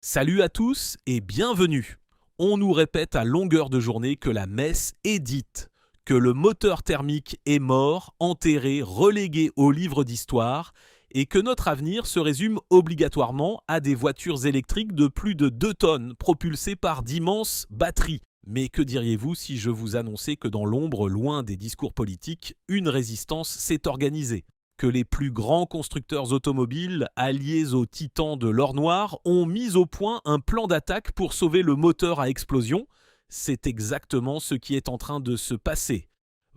Salut à tous et bienvenue. On nous répète à longueur de journée que la messe est dite, que le moteur thermique est mort, enterré, relégué au livre d'histoire et que notre avenir se résume obligatoirement à des voitures électriques de plus de 2 tonnes propulsées par d'immenses batteries. Mais que diriez-vous si je vous annonçais que dans l'ombre, loin des discours politiques, une résistance s'est organisée ? Que les plus grands constructeurs automobiles, alliés aux titans de l'or noir, ont mis au point un plan d'attaque pour sauver le moteur à explosion. C'est exactement ce qui est en train de se passer.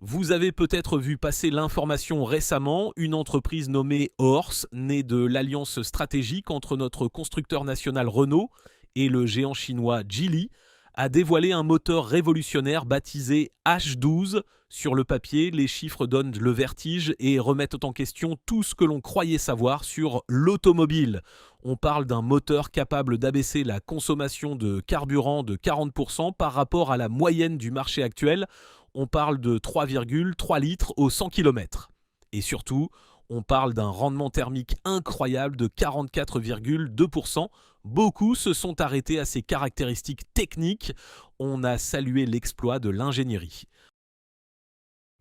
Vous avez peut-être vu passer l'information récemment, une entreprise nommée Horse, née de l'alliance stratégique entre notre constructeur national Renault et le géant chinois Geely, a dévoilé un moteur révolutionnaire baptisé H12. Sur le papier, les chiffres donnent le vertige et remettent en question tout ce que l'on croyait savoir sur l'automobile. On parle d'un moteur capable d'abaisser la consommation de carburant de 40% par rapport à la moyenne du marché actuel. On parle de 3,3 litres au 100 km. Et surtout, on parle d'un rendement thermique incroyable de 44,2%. Beaucoup se sont arrêtés à ces caractéristiques techniques. On a salué l'exploit de l'ingénierie.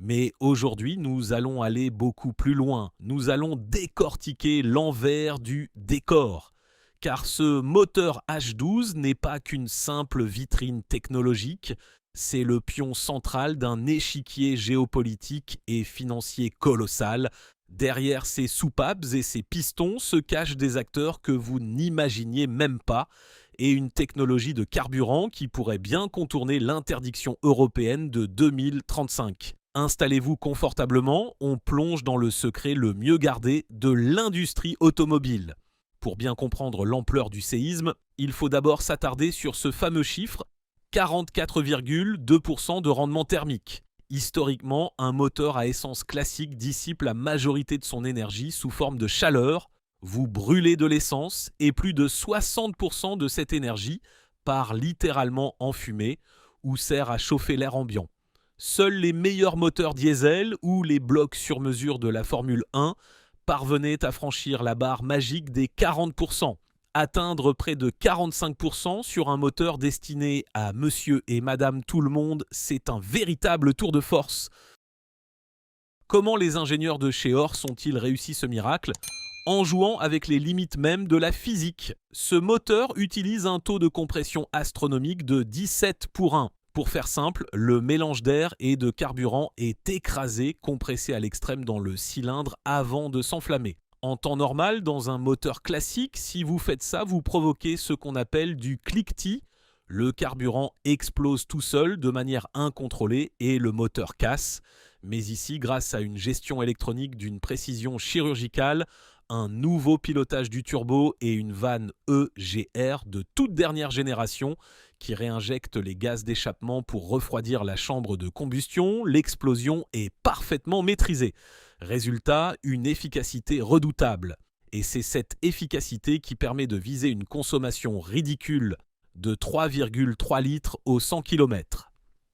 Mais aujourd'hui, nous allons aller beaucoup plus loin. Nous allons décortiquer l'envers du décor. Car ce moteur H12 n'est pas qu'une simple vitrine technologique, c'est le pion central d'un échiquier géopolitique et financier colossal. Derrière ces soupapes et ces pistons se cachent des acteurs que vous n'imaginiez même pas et une technologie de carburant qui pourrait bien contourner l'interdiction européenne de 2035. Installez-vous confortablement, on plonge dans le secret le mieux gardé de l'industrie automobile. Pour bien comprendre l'ampleur du séisme, il faut d'abord s'attarder sur ce fameux chiffre, 44,2% de rendement thermique. Historiquement, un moteur à essence classique dissipe la majorité de son énergie sous forme de chaleur. Vous brûlez de l'essence et plus de 60% de cette énergie part littéralement en fumée ou sert à chauffer l'air ambiant. Seuls les meilleurs moteurs diesel ou les blocs sur mesure de la Formule 1 parvenaient à franchir la barre magique des 40%. Atteindre près de 45% sur un moteur destiné à monsieur et madame tout le monde, c'est un véritable tour de force. Comment les ingénieurs de chez Horse ont-ils réussi ce miracle ? En jouant avec les limites même de la physique. Ce moteur utilise un taux de compression astronomique de 17 pour 1. Pour faire simple, le mélange d'air et de carburant est écrasé, compressé à l'extrême dans le cylindre avant de s'enflammer. En temps normal, dans un moteur classique, si vous faites ça, vous provoquez ce qu'on appelle du cliquetis. Le carburant explose tout seul de manière incontrôlée et le moteur casse. Mais ici, grâce à une gestion électronique d'une précision chirurgicale, un nouveau pilotage du turbo et une vanne EGR de toute dernière génération qui réinjecte les gaz d'échappement pour refroidir la chambre de combustion, l'explosion est parfaitement maîtrisée. Résultat, une efficacité redoutable. Et c'est cette efficacité qui permet de viser une consommation ridicule de 3,3 litres au 100 km.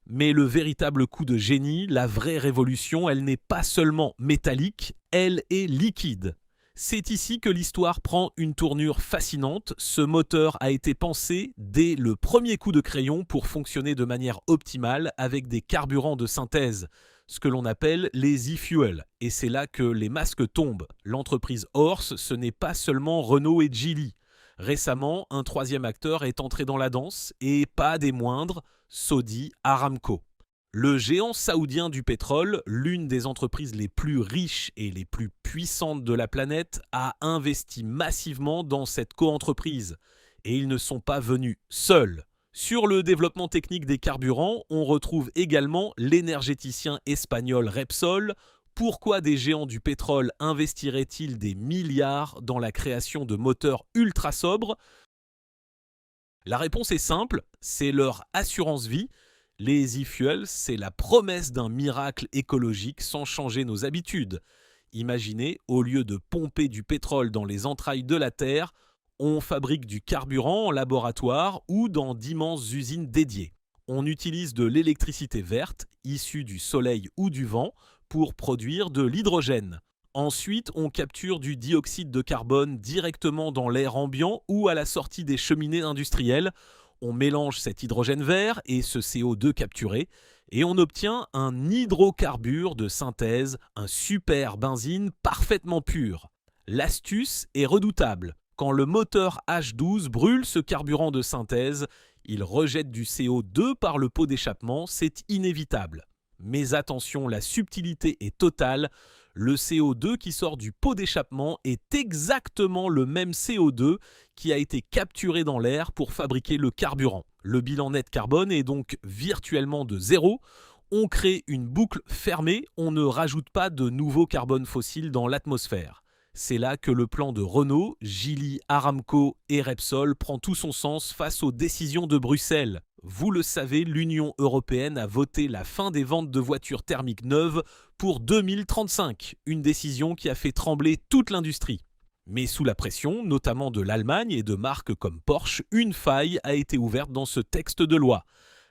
Mais le véritable coup de génie, la vraie révolution, elle n'est pas seulement métallique, elle est liquide. C'est ici que l'histoire prend une tournure fascinante. Ce moteur a été pensé dès le premier coup de crayon pour fonctionner de manière optimale avec des carburants de synthèse, ce que l'on appelle les e-fuels. Et c'est là que les masques tombent. L'entreprise Horse, ce n'est pas seulement Renault et Geely. Récemment, un troisième acteur est entré dans la danse, et pas des moindres, Saudi Aramco. Le géant saoudien du pétrole, l'une des entreprises les plus riches et les plus puissantes de la planète, a investi massivement dans cette coentreprise. Et ils ne sont pas venus seuls. Sur le développement technique des carburants, on retrouve également l'énergéticien espagnol Repsol. Pourquoi des géants du pétrole investiraient-ils des milliards dans la création de moteurs ultra sobres ? La réponse est simple, c'est leur assurance vie. Les e-fuels, c'est la promesse d'un miracle écologique sans changer nos habitudes. Imaginez, au lieu de pomper du pétrole dans les entrailles de la Terre, on fabrique du carburant en laboratoire ou dans d'immenses usines dédiées. On utilise de l'électricité verte, issue du soleil ou du vent, pour produire de l'hydrogène. Ensuite, on capture du dioxyde de carbone directement dans l'air ambiant ou à la sortie des cheminées industrielles. On mélange cet hydrogène vert et ce CO2 capturé et on obtient un hydrocarbure de synthèse, un super benzine parfaitement pur. L'astuce est redoutable. Quand le moteur H12 brûle ce carburant de synthèse, il rejette du CO2 par le pot d'échappement, c'est inévitable. Mais attention, la subtilité est totale. Le CO2 qui sort du pot d'échappement est exactement le même CO2 qui a été capturé dans l'air pour fabriquer le carburant. Le bilan net carbone est donc virtuellement de zéro. On crée une boucle fermée, on ne rajoute pas de nouveau carbone fossile dans l'atmosphère. C'est là que le plan de Renault, Geely, Aramco et Repsol prend tout son sens face aux décisions de Bruxelles. Vous le savez, l'Union européenne a voté la fin des ventes de voitures thermiques neuves pour 2035, une décision qui a fait trembler toute l'industrie. Mais sous la pression, notamment de l'Allemagne et de marques comme Porsche, une faille a été ouverte dans ce texte de loi.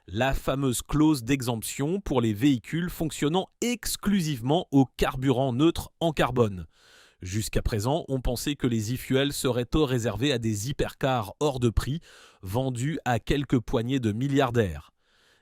La fameuse clause d'exemption pour les véhicules fonctionnant exclusivement au carburant neutre en carbone. Jusqu'à présent, on pensait que les e-fuels seraient réservés à des hypercars hors de prix, vendus à quelques poignées de milliardaires.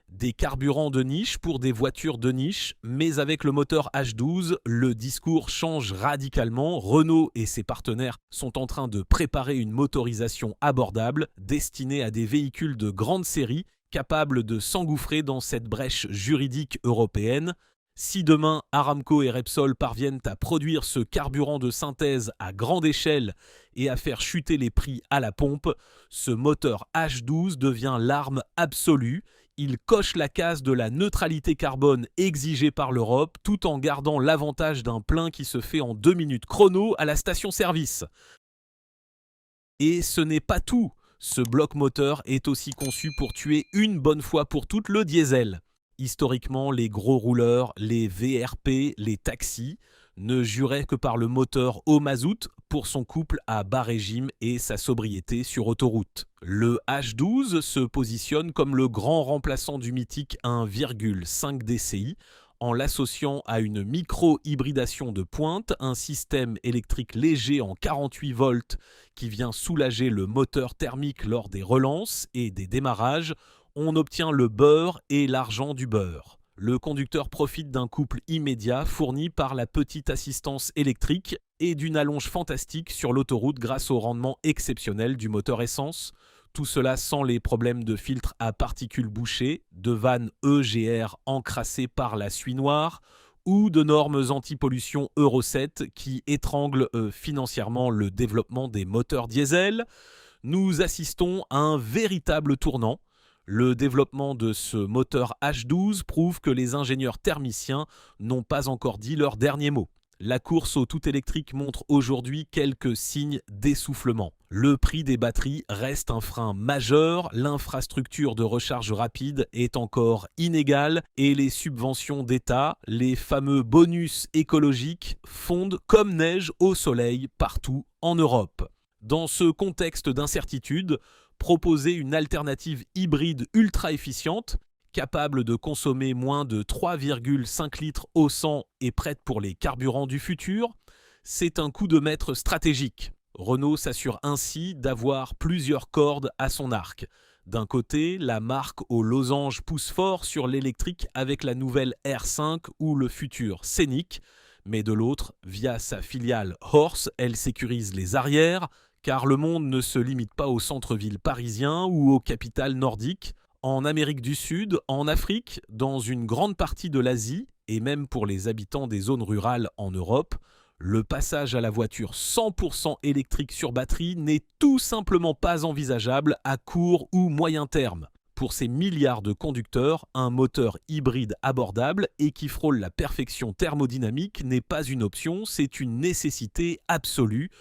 Des carburants de niche pour des voitures de niche, mais avec le moteur H12, le discours change radicalement. Renault et ses partenaires sont en train de préparer une motorisation abordable destinée à des véhicules de grande série capables de s'engouffrer dans cette brèche juridique européenne. Si demain Aramco et Repsol parviennent à produire ce carburant de synthèse à grande échelle et à faire chuter les prix à la pompe, ce moteur H12 devient l'arme absolue. Il coche la case de la neutralité carbone exigée par l'Europe tout en gardant l'avantage d'un plein qui se fait en 2 minutes chrono à la station-service. Et ce n'est pas tout. Ce bloc moteur est aussi conçu pour tuer une bonne fois pour toutes le diesel. Historiquement, les gros rouleurs, les VRP, les taxis ne juraient que par le moteur au mazout pour son couple à bas régime et sa sobriété sur autoroute. Le H12 se positionne comme le grand remplaçant du mythique 1,5 DCI en l'associant à une micro-hybridation de pointe, un système électrique léger en 48 volts qui vient soulager le moteur thermique lors des relances et des démarrages. On obtient le beurre et l'argent du beurre. Le conducteur profite d'un couple immédiat fourni par la petite assistance électrique et d'une allonge fantastique sur l'autoroute grâce au rendement exceptionnel du moteur essence. Tout cela sans les problèmes de filtre à particules bouchées, de vannes EGR encrassées par la suie noire ou de normes anti-pollution Euro 7 qui étranglent financièrement le développement des moteurs diesel. Nous assistons à un véritable tournant. Le développement de ce moteur H12 prouve que les ingénieurs thermiciens n'ont pas encore dit leur dernier mot. La course au tout électrique montre aujourd'hui quelques signes d'essoufflement. Le prix des batteries reste un frein majeur, l'infrastructure de recharge rapide est encore inégale et les subventions d'État, les fameux bonus écologiques, fondent comme neige au soleil partout en Europe. Dans ce contexte d'incertitude, proposer une alternative hybride ultra efficiente, capable de consommer moins de 3,5 litres au 100 et prête pour les carburants du futur, c'est un coup de maître stratégique. Renault s'assure ainsi d'avoir plusieurs cordes à son arc. D'un côté, la marque aux losanges pousse fort sur l'électrique avec la nouvelle R5 ou le futur Scénic, mais de l'autre, via sa filiale Horse, elle sécurise les arrières, car le monde ne se limite pas au centre-ville parisien ou aux capitales nordiques. En Amérique du Sud, en Afrique, dans une grande partie de l'Asie, et même pour les habitants des zones rurales en Europe, le passage à la voiture 100% électrique sur batterie n'est tout simplement pas envisageable à court ou moyen terme. Pour ces milliards de conducteurs, un moteur hybride abordable et qui frôle la perfection thermodynamique n'est pas une option, c'est une nécessité absolue.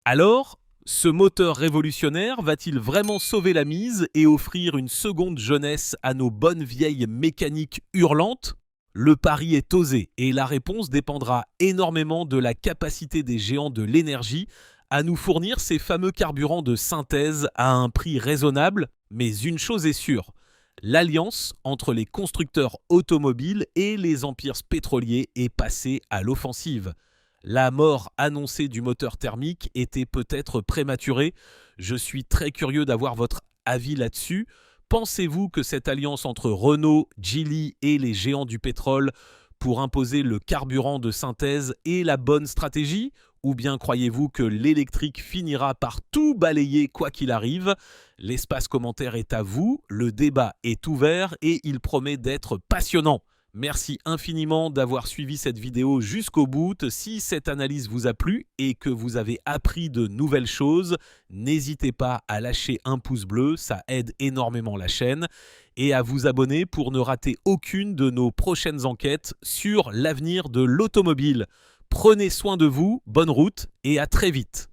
Alors, ce moteur révolutionnaire va-t-il vraiment sauver la mise et offrir une seconde jeunesse à nos bonnes vieilles mécaniques hurlantes ? Le pari est osé et la réponse dépendra énormément de la capacité des géants de l'énergie à nous fournir ces fameux carburants de synthèse à un prix raisonnable. Mais une chose est sûre, L'alliance entre les constructeurs automobiles et les empires pétroliers est passée à l'offensive. La mort annoncée du moteur thermique était peut-être prématurée. Je suis très curieux d'avoir votre avis là-dessus. Pensez-vous que cette alliance entre Renault, Geely et les géants du pétrole pour imposer le carburant de synthèse est la bonne stratégie ? Ou bien croyez-vous que l'électrique finira par tout balayer quoi qu'il arrive ? L'espace commentaire est à vous, le débat est ouvert et il promet d'être passionnant. Merci infiniment d'avoir suivi cette vidéo jusqu'au bout. Si cette analyse vous a plu et que vous avez appris de nouvelles choses, n'hésitez pas à lâcher un pouce bleu, ça aide énormément la chaîne, et à vous abonner pour ne rater aucune de nos prochaines enquêtes sur l'avenir de l'automobile. Prenez soin de vous, bonne route et à très vite.